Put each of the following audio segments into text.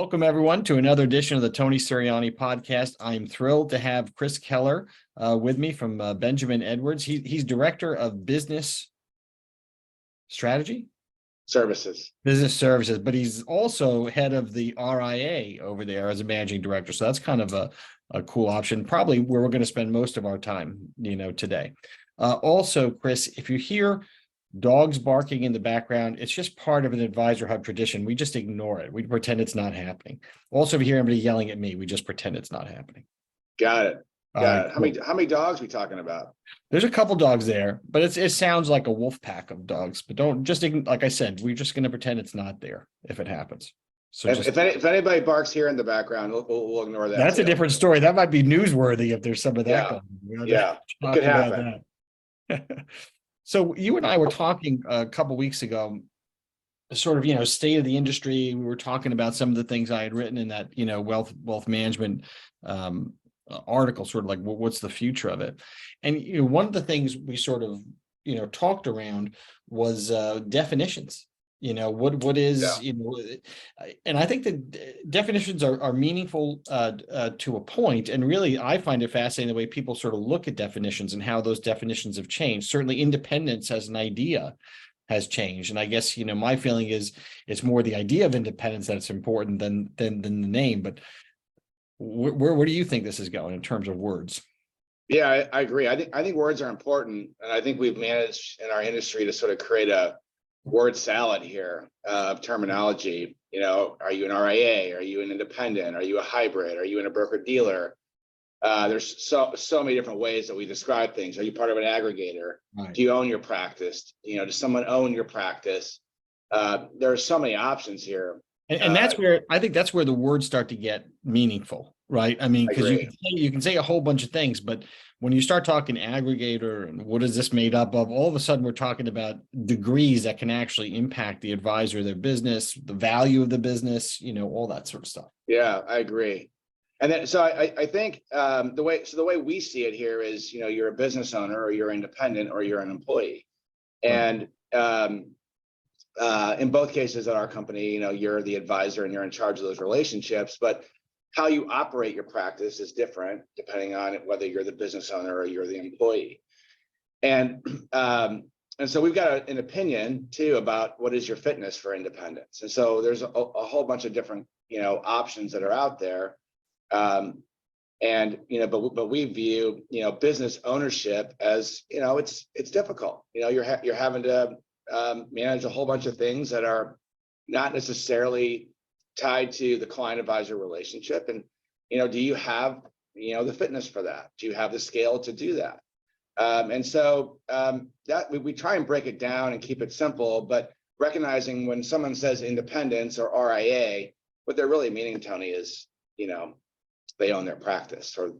Welcome, everyone, to another edition of the Tony Sirianni podcast. I'm thrilled to have Chris Keller with me from Benjamin Edwards. He's Director of Business Strategy? Business Services, but he's also head of the RIA over there as a managing director. So that's kind of a cool option, probably where we're going to spend most of our time, today. Also, Chris, if you hear dogs barking in the background, it's just part of an AdvisorHub tradition. We just ignore it. We pretend it's not happening. Also, if you hear anybody yelling at me, we just pretend it's not happening. Got it. Got it. Cool. How many dogs are we talking about? There's a couple dogs there, but it sounds like a wolf pack of dogs. But don't just, like I said, we're just going to pretend it's not there if it happens. So if anybody barks here in the background, we'll ignore that. That's a different story. That might be newsworthy if there's some of that going on. Yeah, it could happen. So you and I were talking a couple of weeks ago, sort of, state of the industry. We were talking about some of the things I had written in that, wealth management article, sort of like what's the future of it. And, one of the things we sort of, talked around was definitions. What is, and I think that definitions are meaningful to a point. And really, I find it fascinating the way people sort of look at definitions and how those definitions have changed. Certainly independence as an idea has changed. And I guess, my feeling is it's more the idea of independence that's important than the name. But where do you think this is going in terms of words? Yeah, I agree. I think words are important. And I think we've managed in our industry to sort of create a word salad here of terminology. Are you an RIA? Are you an independent? Are you a hybrid? Are you in a broker dealer? There's so many different ways that we describe things. Are you part of an aggregator? Right. Do you own your practice? Does someone own your practice? There are so many options here. And that's where I think that's where the words start to get meaningful, right? I mean, because you can say a whole bunch of things, but when you start talking aggregator and what is this made up of, all of a sudden we're talking about degrees that can actually impact the advisor, their business, the value of the business, all that sort of stuff. Yeah, I agree. And then, so I think the way we see it here is, you're a business owner or you're independent or you're an employee. And in both cases at our company, you're the advisor and you're in charge of those relationships, but how you operate your practice is different depending on whether you're the business owner or you're the employee. And so we've got an opinion too about what is your fitness for independence. And so there's a whole bunch of different, options that are out there. But we view, business ownership as, it's difficult. You're having to manage a whole bunch of things that are not necessarily tied to the client advisor relationship. And, do you have, the fitness for that? Do you have the scale to do that? And so that we try and break it down and keep it simple, but recognizing when someone says independence or RIA, what they're really meaning, Tony, is, they own their practice or,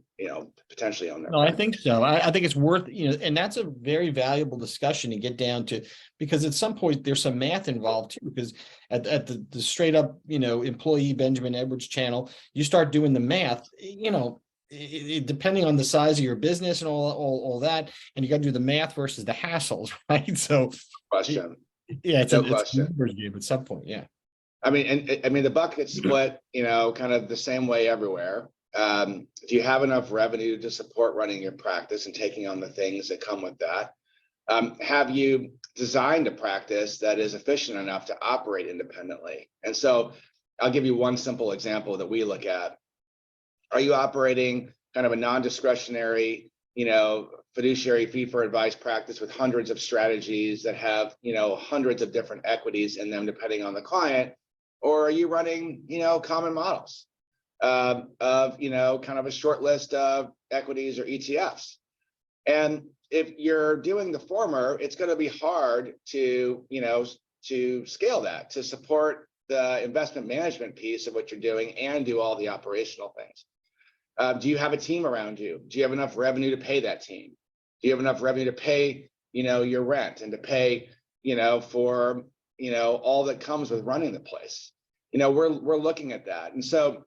potentially own their practice. I think so. I think it's worth, and that's a very valuable discussion to get down to, because at some point there's some math involved too, because at the straight up, employee Benjamin Edwards channel, you start doing the math, depending on the size of your business and all that, and you got to do the math versus the hassles, right? So question. It's a numbers game at some point. Yeah. I mean, the buck gets split, kind of the same way everywhere. If you have enough revenue to support running your practice and taking on the things that come with that, have you designed a practice that is efficient enough to operate independently? And so I'll give you one simple example that we look at. Are you operating kind of a non-discretionary, fiduciary fee for advice practice with hundreds of strategies that have, hundreds of different equities in them depending on the client? Or are you running, common models of, kind of a short list of equities or ETFs? And if you're doing the former, it's going to be hard to, to scale that, to support the investment management piece of what you're doing and do all the operational things. Do you have a team around you? Do you have enough revenue to pay that team? Do you have enough revenue to pay, your rent and to pay, for, all that comes with running the place? We're looking at that. And so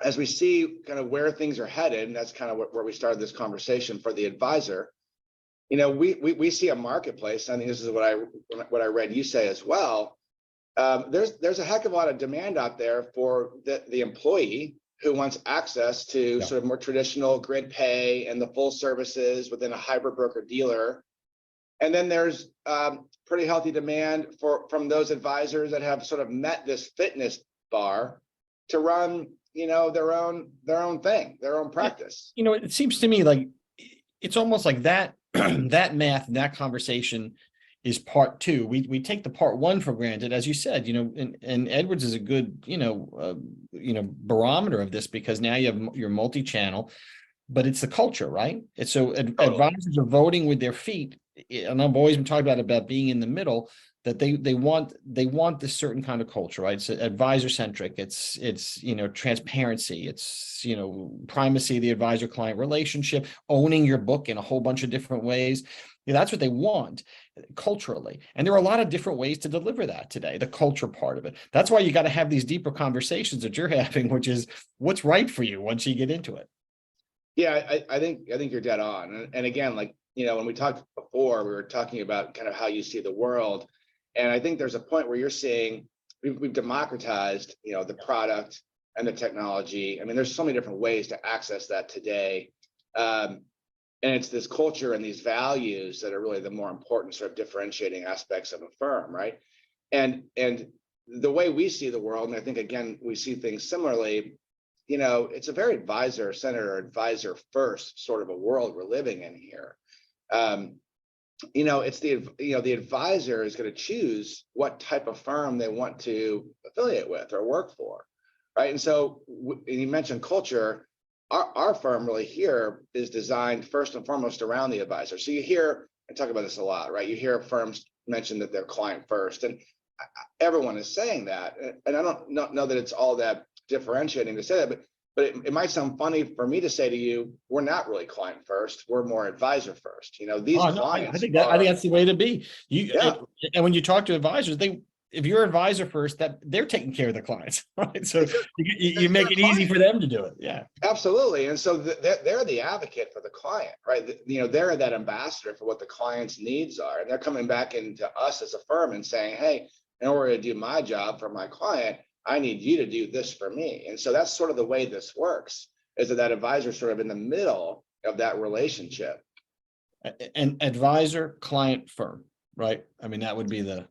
as we see kind of where things are headed, and that's kind of where we started this conversation for the advisor, we see a marketplace. I think this is what I read you say as well, there's a heck of a lot of demand out there for the employee who wants access to sort of more traditional grid pay and the full services within a hybrid broker dealer. And then there's pretty healthy demand from those advisors that have sort of met this fitness bar to run, their own thing, their own practice. It seems to me like it's almost like that that math and that conversation is part two. We take the part one for granted, as you said, and Edwards is a good, barometer of this, because now you have your multi-channel, but it's the culture, right? It's so advisors are voting with their feet. And I've always been talking about being in the middle, that they want this certain kind of culture, right? It's advisor centric. It's transparency. It's primacy of the advisor client relationship, owning your book in a whole bunch of different ways. That's what they want culturally. And there are a lot of different ways to deliver that today, the culture part of it. That's why you got to have these deeper conversations that you're having, which is what's right for you once you get into it. Yeah, I think you're dead on. And again, like, when we talked before, we were talking about kind of how you see the world. And I think there's a point where you're seeing we've democratized, the product and the technology. I mean, there's so many different ways to access that today. And it's this culture and these values that are really the more important sort of differentiating aspects of a firm, right? And the way we see the world, and I think, again, we see things similarly, it's a very advisor-centered or advisor-first sort of a world we're living in here. It's the advisor is going to choose what type of firm they want to affiliate with or work for, right? And so, and you mentioned culture. Our firm really here is designed first and foremost around the advisor. So you hear, I talk about this a lot, right? You hear firms mention that they're client first, and everyone is saying that. And I don't know that it's all that differentiating to say that, but it might sound funny for me to say to you, we're not really client first, we're more advisor first. These clients. I think that's the way to be. And when you talk to advisors, if you're advisor first, that they're taking care of the clients, right? So you make it easy for them to do it. Yeah, absolutely. And so they're the advocate for the client, right? They're that ambassador for what the client's needs are, and they're coming back into us as a firm and saying, hey, in order to do my job for my client, I need you to do this for me. And so that's sort of the way this works, is that advisor sort of in the middle of that relationship. An advisor client firm, right? I mean, that would be the.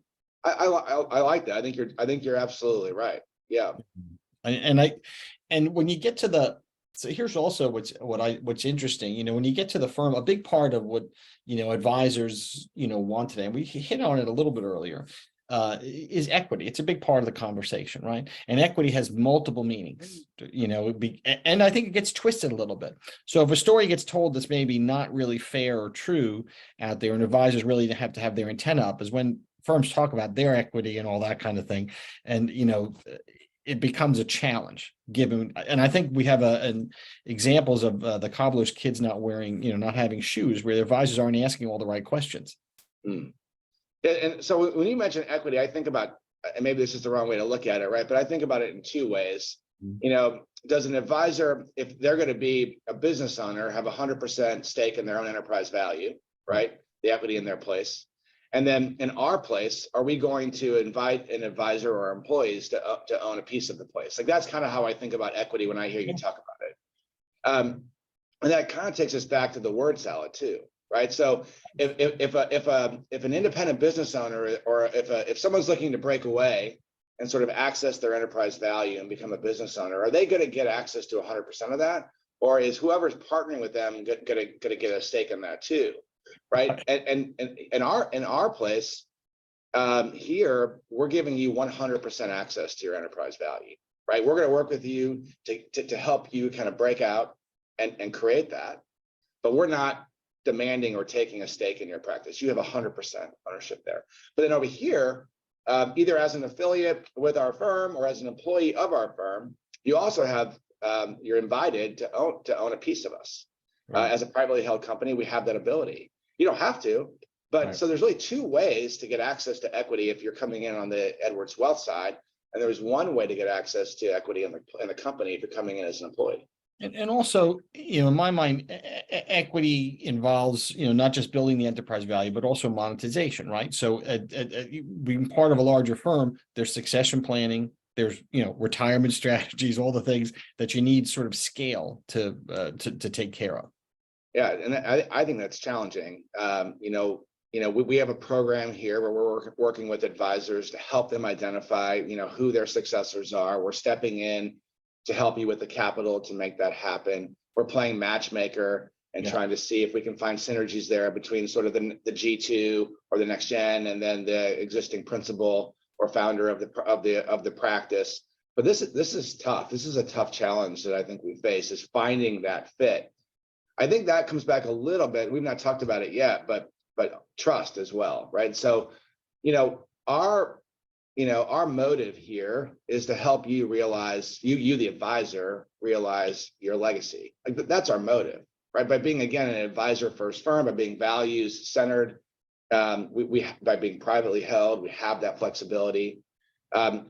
I like that. I think you're absolutely right. Yeah. And when you get to so here's also what's interesting, when you get to the firm, a big part of what, advisors, want today, and we hit on it a little bit earlier, is equity. It's a big part of the conversation, right? And equity has multiple meanings, and I think it gets twisted a little bit. So if a story gets told that's maybe not really fair or true out there, and advisors really have to have their antenna up, is when firms talk about their equity and all that kind of thing. And, it becomes a challenge given, and I think we have examples of the cobbler's kids not wearing, not having shoes, where the advisors aren't asking all the right questions. And so when you mention equity, I think about, and maybe this is the wrong way to look at it, right? But I think about it in two ways. Does an advisor, if they're going to be a business owner, have 100% stake in their own enterprise value, right? The equity in their place. And then in our place, are we going to invite an advisor or employees to own a piece of the place? Like, that's kind of how I think about equity when I hear you talk about it. And that kind of takes us back to the word salad too, right? So if an independent business owner, or if someone's looking to break away and sort of access their enterprise value and become a business owner, are they going to get access to 100% of that? Or is whoever's partnering with them going to get a stake in that too? Right. And in our place here, we're giving you 100% access to your enterprise value, right? We're going to work with you to help you kind of break out and create that, but we're not demanding or taking a stake in your practice. You have 100% ownership there. But then over here, either as an affiliate with our firm or as an employee of our firm, you also have, you're invited to own a piece of us. As a privately held company, we have that ability. You don't have to, but so there's really two ways to get access to equity if you're coming in on the Edwards Wealth side, and there's one way to get access to equity in the company if you're coming in as an employee. And also, in my mind, equity involves, not just building the enterprise value, but also monetization, right? So being part of a larger firm, there's succession planning, there's, retirement strategies, all the things that you need sort of scale to take care of. Yeah, and I think that's challenging. We have a program here where we're working with advisors to help them identify, who their successors are. We're stepping in to help you with the capital to make that happen. We're playing matchmaker and trying to see if we can find synergies there between sort of the G2 or the next gen and then the existing principal or founder of the practice. But this is tough. This is a tough challenge that I think we face, is finding that fit. I think that comes back a little bit. We've not talked about it yet, but trust as well, right? So, our motive here is to help you realize, you the advisor, realize your legacy. Like that's our motive, right? By being, again, an advisor first firm, by being values centered, we by being privately held, we have that flexibility.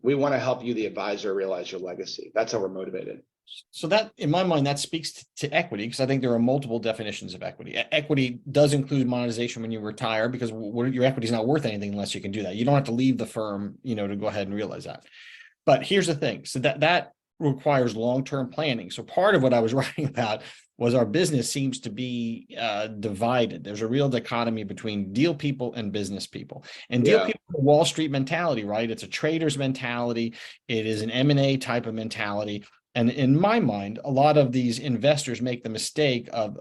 We want to help you, the advisor, realize your legacy. That's how we're motivated. So that, in my mind, that speaks to equity, because I think there are multiple definitions of equity. Equity does include monetization when you retire, because your equity is not worth anything unless you can do that. You don't have to leave the firm, to go ahead and realize that. But here's the thing. So that requires long-term planning. So part of what I was writing about was our business seems to be divided. There's a real dichotomy between deal people and business people. And deal people are Wall Street mentality, right? It's a trader's mentality. It is an M&A type of mentality. And in my mind, a lot of these investors make the mistake of,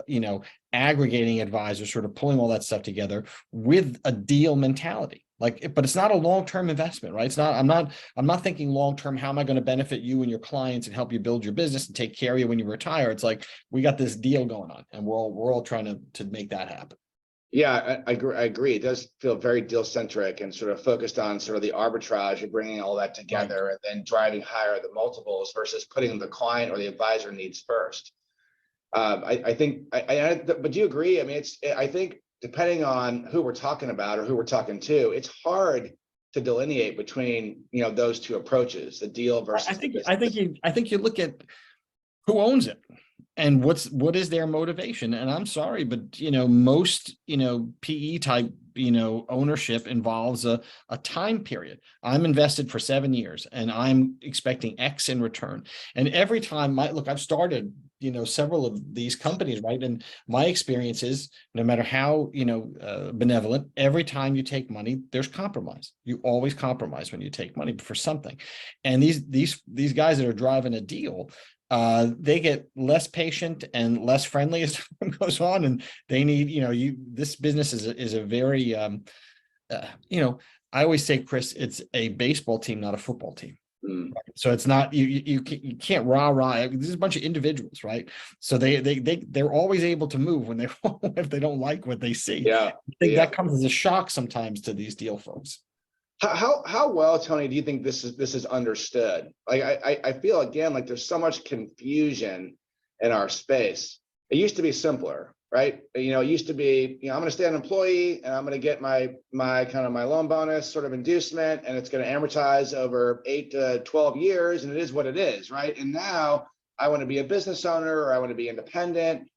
aggregating advisors, sort of pulling all that stuff together with a deal mentality. But it's not a long-term investment, right? It's not, I'm not thinking long-term, how am I going to benefit you and your clients and help you build your business and take care of you when you retire? It's like, we got this deal going on and we're all trying to make that happen. Yeah, I agree. It does feel very deal centric and sort of focused on sort of the arbitrage of bringing all that together, right, and then driving higher the multiples versus putting the client or the advisor needs first. I think, but do you agree? I mean, I think depending on who we're talking about or who we're talking to, it's hard to delineate between, those two approaches, the deal versus. I think you look at who owns it and what is their motivation. And I'm sorry, but most PE type ownership involves a time period. I'm invested for 7 years and I'm expecting X in return. And every time I've started several of these companies, right? And my experience is, no matter how benevolent, every time you take money, there's compromise. You always compromise when you take money for something. And these guys that are driving a deal, they get less patient and less friendly as time goes on, and they need, this business is a very, I always say, Chris, it's a baseball team, not a football team. So it's not, you can't rah. This is a bunch of individuals, right? So they're always able to move when if they don't like what they see. Yeah, I think that comes as a shock sometimes to these deal folks. How well, Tony, do you think this is understood? Like I feel, again, like there's so much confusion in our space. It used to be simpler, right? It used to be, I'm going to stay an employee and I'm going to get my kind of my loan bonus sort of inducement, and it's going to amortize over 8 to 12 years, and it is what it is, right? And now I want to be a business owner, or I want to be independent.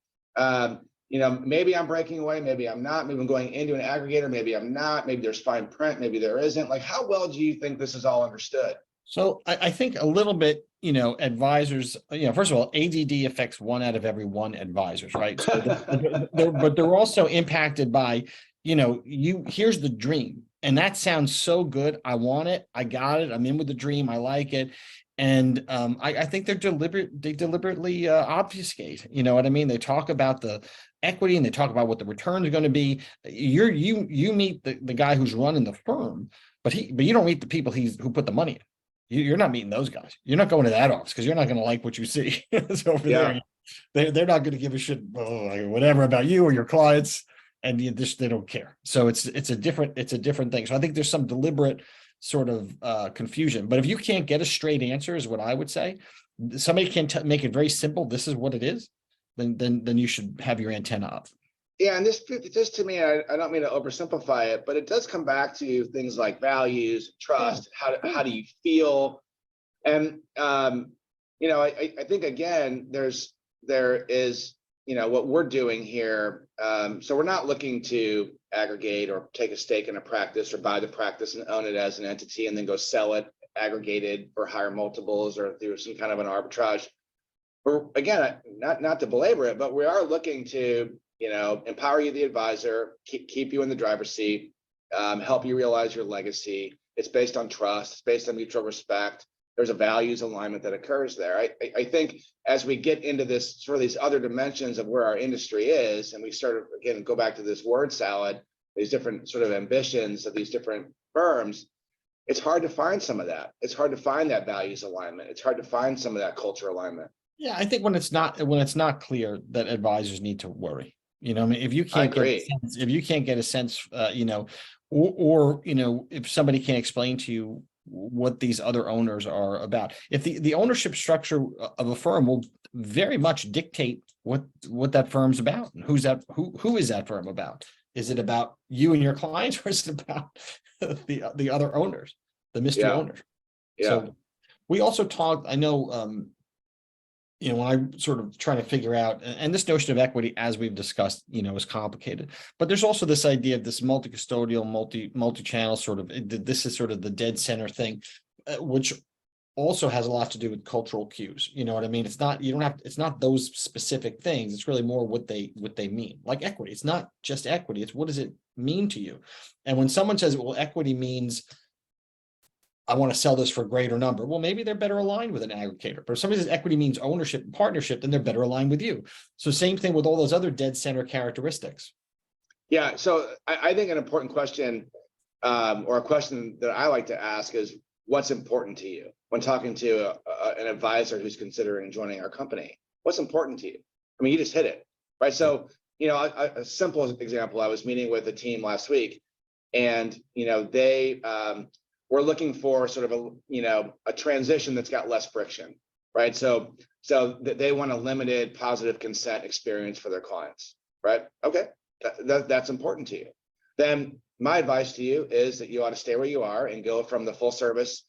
Maybe I'm breaking away, maybe I'm not, maybe I'm going into an aggregator, maybe I'm not, maybe there's fine print, maybe there isn't. Like, how well do you think this is all understood? So I think a little bit, advisors, first of all, ADD affects 1 out of every 1 advisors, right? So but they're also impacted by, here's the dream. And that sounds so good. I want it. I got it. I'm in with the dream. I like it. And I think they deliberately obfuscate, you know what I mean? They talk about the equity and they talk about what the return is going to be. You meet the guy who's running the firm, but you don't meet the people who put the money in. You're not meeting those guys. You're not going to that office because you're not going to like what you see. So over there, they're not going to give a shit, whatever, about you or your clients, and they don't care. So it's a different thing. So I think there's some deliberate sort of confusion. But if you can't get a straight answer, is what I would say. Somebody can make it very simple. This is what it is. Then you should have your antenna up. Yeah, and this to me, I don't mean to oversimplify it, but it does come back to things like values, trust. How do you feel? And I think, again, there's there is, what we're doing here. So we're not looking to aggregate or take a stake in a practice or buy the practice and own it as an entity and then go sell it aggregated for higher multiples or through some kind of an arbitrage. We're, again, not to belabor it, but we are looking to, empower you, the advisor, keep you in the driver's seat, help you realize your legacy. It's based on trust. It's based on mutual respect. There's a values alignment that occurs there. I think as we get into this sort of these other dimensions of where our industry is, and we sort of, again, go back to this word salad, these different sort of ambitions of these different firms, it's hard to find some of that. It's hard to find that values alignment. It's hard to find some of that culture alignment. Yeah, I think when it's not clear that advisors need to worry. I mean, if you I can't get a agree. sense, if you can't get a sense, or if somebody can't explain to you what these other owners are about, if the ownership structure of a firm will very much dictate what that firm's about, and who is that firm about? Is it about you and your clients, or is it about the other owners, the mystery owners? Yeah. So we also talked, I know, when I'm sort of trying to figure out, and this notion of equity, as we've discussed, is complicated, but there's also this idea of this multi-custodial, multi-channel sort of, this is sort of the dead center thing, which also has a lot to do with cultural cues. You know what I mean? It's not, it's not those specific things. It's really more what they mean. Like equity, it's not just equity. It's what does it mean to you? And when someone says, well, equity means I want to sell this for a greater number. Well, maybe they're better aligned with an aggregator. But if somebody says equity means ownership and partnership, then they're better aligned with you. So same thing with all those other dead center characteristics. Yeah. So I think an important question, or a question that I like to ask is, what's important to you when talking to an advisor who's considering joining our company? What's important to you? I mean, you just hit it, right? So, a simple example, I was meeting with a team last week, and, they we're looking for sort of a transition that's got less friction, right? So they want a limited positive consent experience for their clients, right? Okay, that's important to you. Then my advice to you is that you ought to stay where you are and go from the full service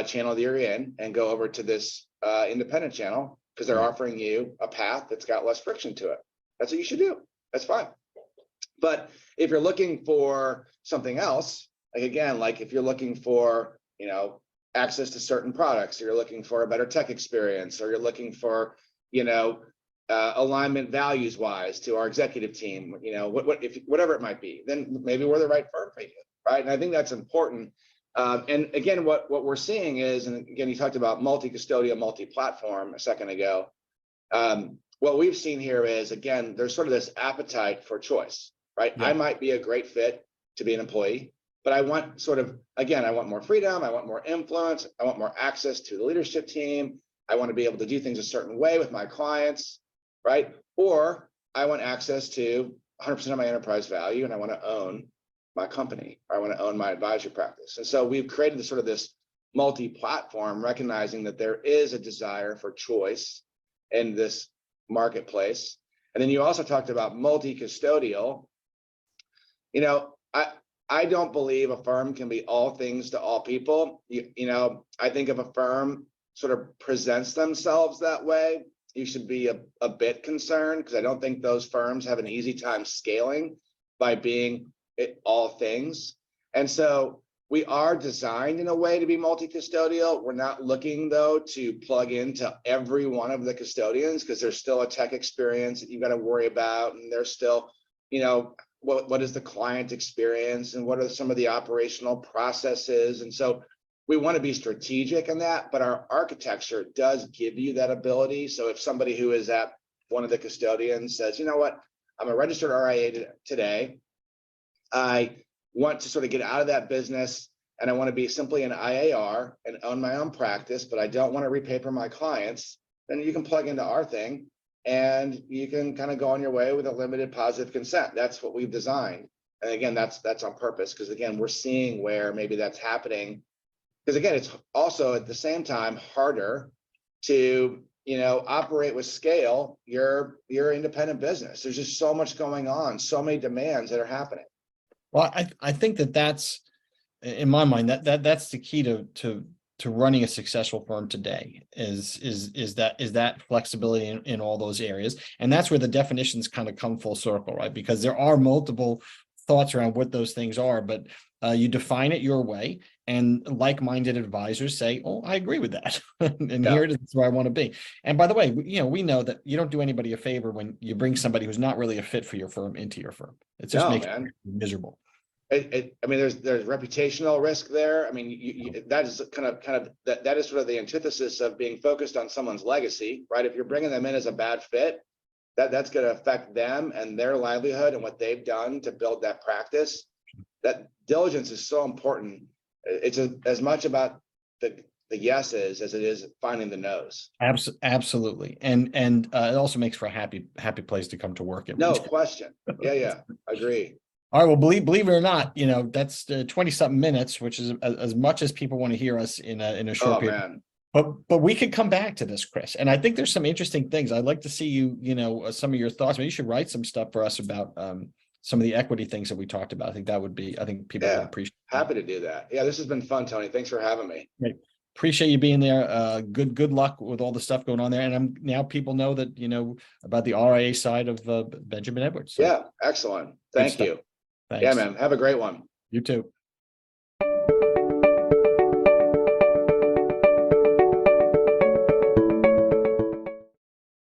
channel that you're in and go over to this independent channel, because they're offering you a path that's got less friction to it. That's what you should do. That's fine. But if you're looking for something else, like if you're looking for, access to certain products, or you're looking for a better tech experience, or you're looking for, alignment values wise to our executive team, whatever it might be, then maybe we're the right firm for you, right? And I think that's important. And again, what we're seeing is, and again, you talked about multi-custodial, multi-platform a second ago. What we've seen here is, again, there's sort of this appetite for choice, right? Yeah. I might be a great fit to be an employee, but I want I want more freedom. I want more influence. I want more access to the leadership team. I want to be able to do things a certain way with my clients, right? Or I want access to 100% of my enterprise value, and I want to own my company, or I want to own my advisory practice. And so we've created this multi-platform, recognizing that there is a desire for choice in this marketplace. And then you also talked about multi-custodial. I don't believe a firm can be all things to all people. I think if a firm sort of presents themselves that way, you should be a bit concerned, because I don't think those firms have an easy time scaling by being all things. And so we are designed in a way to be multi-custodial. We're not looking, though, to plug into every one of the custodians, because there's still a tech experience that you've got to worry about. And there's still, what is the client experience, and what are some of the operational processes? And so we want to be strategic in that, but our architecture does give you that ability. So if somebody who is at one of the custodians says, you know what, I'm a registered RIA today, I want to sort of get out of that business, and I want to be simply an IAR and own my own practice, but I don't want to repaper my clients, then you can plug into our thing and you can kind of go on your way with a limited positive consent. That's what we've designed. And again, that's on purpose, because again, we're seeing where maybe that's happening. Because again, it's also at the same time harder to operate with scale your independent business. There's just so much going on, so many demands that are happening. Well, I think that's, in my mind, that's the key to running a successful firm today is that flexibility in all those areas. And that's where the definitions kind of come full circle, right? Because there are multiple thoughts around what those things are, but you define it your way, and like-minded advisors say, oh, I agree with that. And here it is where I want to be. And by the way, we know that you don't do anybody a favor when you bring somebody who's not really a fit for your firm into your firm. It just makes it miserable. I mean, there's reputational risk there. I mean, that is kind of that is sort of the antithesis of being focused on someone's legacy, right? If you're bringing them in as a bad fit, that's going to affect them and their livelihood and what they've done to build that practice. That diligence is so important. It's as much about the yeses as it is finding the nos. Absolutely. And it also makes for a happy place to come to work. No question. Yeah. Agree. All right. Well, believe it or not, that's 20 something minutes, which is as much as people want to hear us in a short period. Man. But we could come back to this, Chris. And I think there's some interesting things. I'd like to see you, some of your thoughts. Maybe you should write some stuff for us about some of the equity things that we talked about. I think people would appreciate it. Happy to do that. Yeah, this has been fun, Tony. Thanks for having me. Great. Appreciate you being there. Good luck with all the stuff going on there. And now people know that, about the RIA side of Benjamin Edwards. So. Yeah, excellent. Thank you. Thanks. Yeah, man. Have a great one. You too.